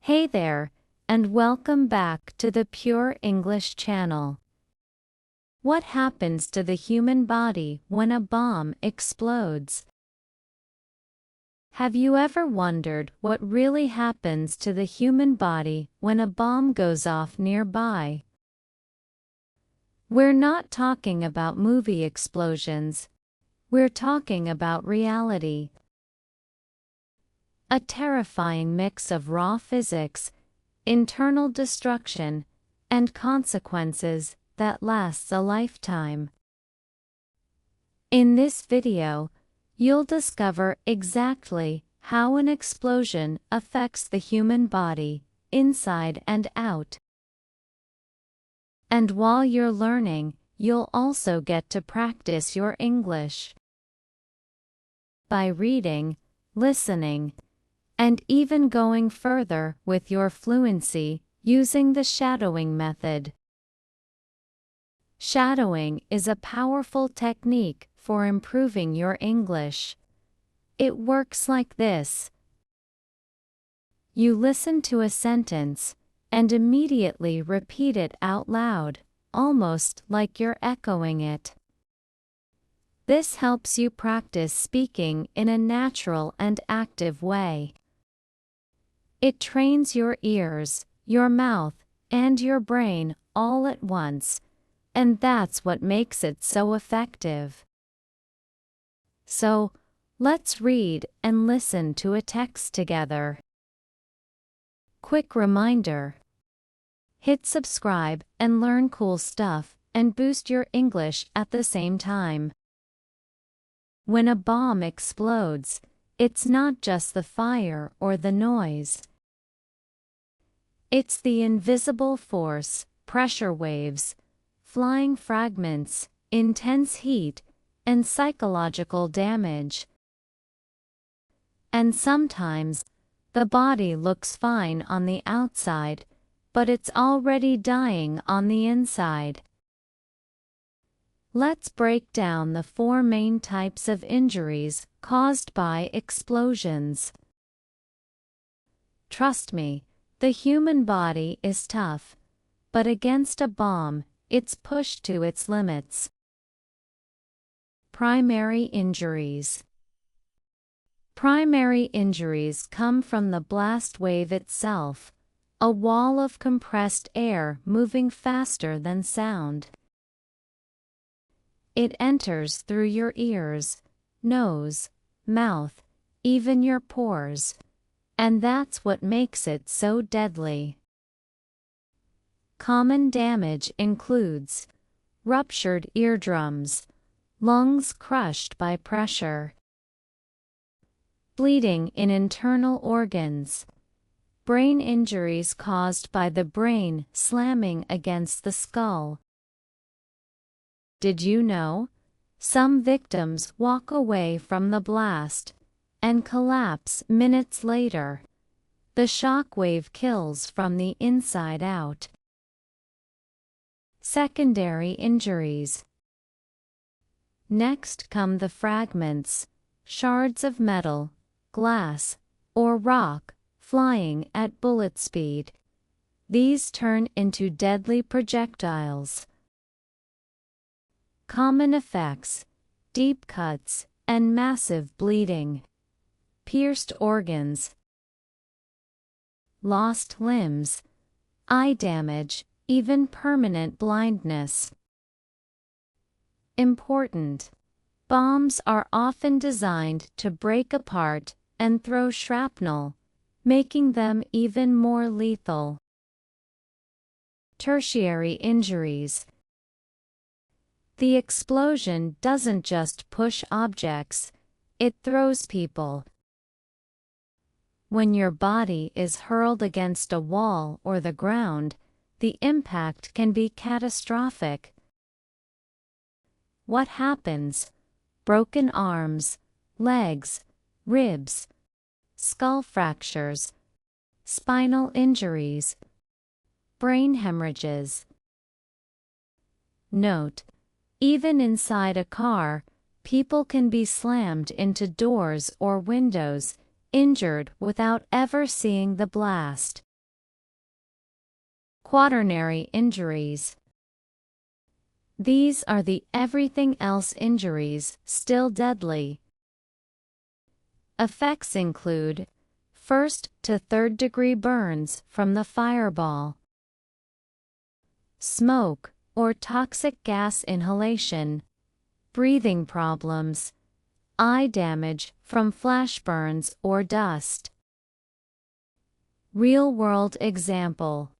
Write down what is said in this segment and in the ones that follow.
Hey there, and welcome back to the Pure English channel. What happens to the human body when a bomb explodes? Have you ever wondered what really happens to the human body when a bomb goes off nearby? We're not talking about movie explosions. We're talking about reality. A terrifying mix of raw physics, internal destruction, and consequences that lasts a lifetime. In this video, you'll discover exactly how an explosion affects the human body, inside and out. And while you're learning, you'll also get to practice your English by reading, listening, and even going further with your fluency using the shadowing method. Shadowing is a powerful technique for improving your English. It works like this. You listen to a sentence and immediately repeat it out loud, almost like you're echoing it. This helps you practice speaking in a natural and active way. It trains your ears, your mouth, and your brain all at once, and that's what makes it so effective. So, let's read and listen to a text together. Quick reminder: hit subscribe and learn cool stuff and boost your English at the same time. When a bomb explodes, it's not just the fire or the noise. It's the invisible force, pressure waves, flying fragments, intense heat, and psychological damage. And sometimes, the body looks fine on the outside, but it's already dying on the inside. Let's break down the 4 main types of injuries caused by explosions. Trust me, the human body is tough, but against a bomb, it's pushed to its limits. Primary injuries. Primary injuries come from the blast wave itself, a wall of compressed air moving faster than sound. It enters through your ears, nose, mouth, even your pores. And that's what makes it so deadly. Common damage includes ruptured eardrums, lungs crushed by pressure, bleeding in internal organs, brain injuries caused by the brain slamming against the skull. Did you know? Some victims walk away from the blast and collapse minutes later. The shockwave kills from the inside out. Secondary injuries. Next come the fragments, shards of metal, glass, or rock, flying at bullet speed. These turn into deadly projectiles. Common effects: deep cuts and massive bleeding. Pierced organs, lost limbs, eye damage, even permanent blindness. Important: bombs are often designed to break apart and throw shrapnel, making them even more lethal. Tertiary injuries. The explosion doesn't just push objects, it throws people. When your body is hurled against a wall or the ground, the impact can be catastrophic. What happens? Broken arms, legs, ribs, skull fractures, spinal injuries, brain hemorrhages. Note: even inside a car, people can be slammed into doors or windows, injured without ever seeing the blast. Quaternary injuries. These are the everything else injuries, still deadly. Effects include 1st to 3rd degree burns from the fireball, smoke or toxic gas inhalation, breathing problems, eye damage from flash burns or dust. Real-world example: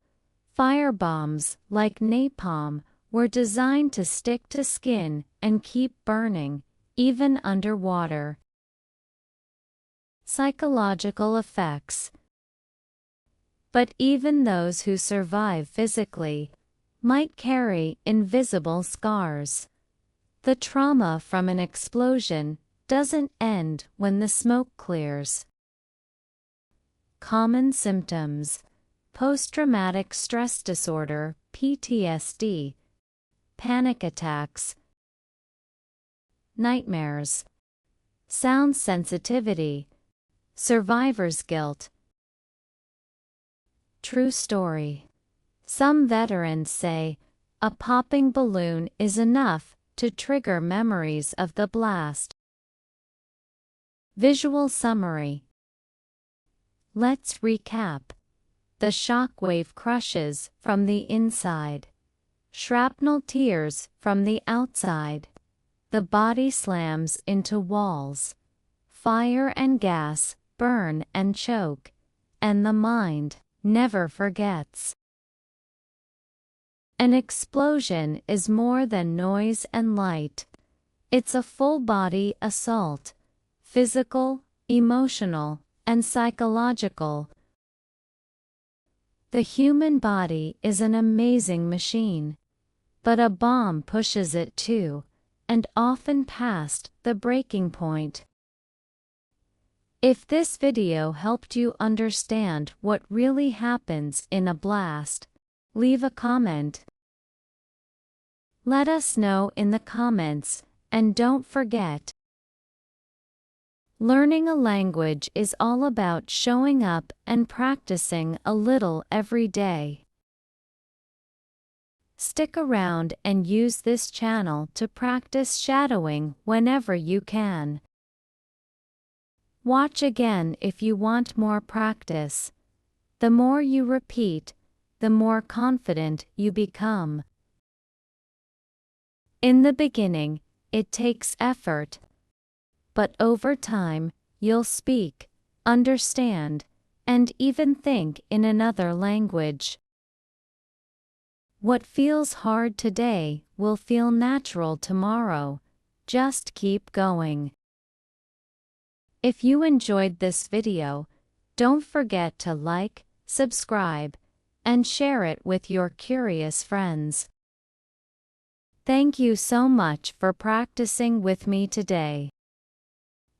firebombs, like napalm, were designed to stick to skin and keep burning, even underwater. Psychological effects. But even those who survive physically might carry invisible scars. The trauma from an explosion doesn't end when the smoke clears. Common symptoms: post-traumatic stress disorder, PTSD, panic attacks, nightmares, sound sensitivity, survivor's guilt. True story. Some veterans say a popping balloon is enough to trigger memories of the blast. Visual summary. Let's recap. The shockwave crushes from the inside. Shrapnel tears from the outside. The body slams into walls. Fire and gas burn and choke. And the mind never forgets. An explosion is more than noise and light. It's a full-body assault. Physical, emotional, and psychological. The human body is an amazing machine. But a bomb pushes it too, and often past the breaking point. If this video helped you understand what really happens in a blast, leave a comment. Let us know in the comments, and don't forget, learning a language is all about showing up and practicing a little every day. Stick around and use this channel to practice shadowing whenever you can. Watch again if you want more practice. The more you repeat, the more confident you become. In the beginning, it takes effort. But over time, you'll speak, understand, and even think in another language. What feels hard today will feel natural tomorrow. Just keep going. If you enjoyed this video, don't forget to like, subscribe, and share it with your curious friends. Thank you so much for practicing with me today.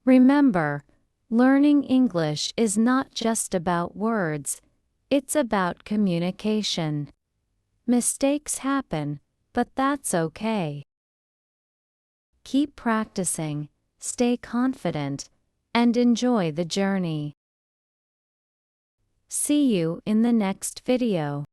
Remember, learning English is not just about words, it's about communication. Mistakes happen, but that's okay. Keep practicing, stay confident, and enjoy the journey. See you in the next video.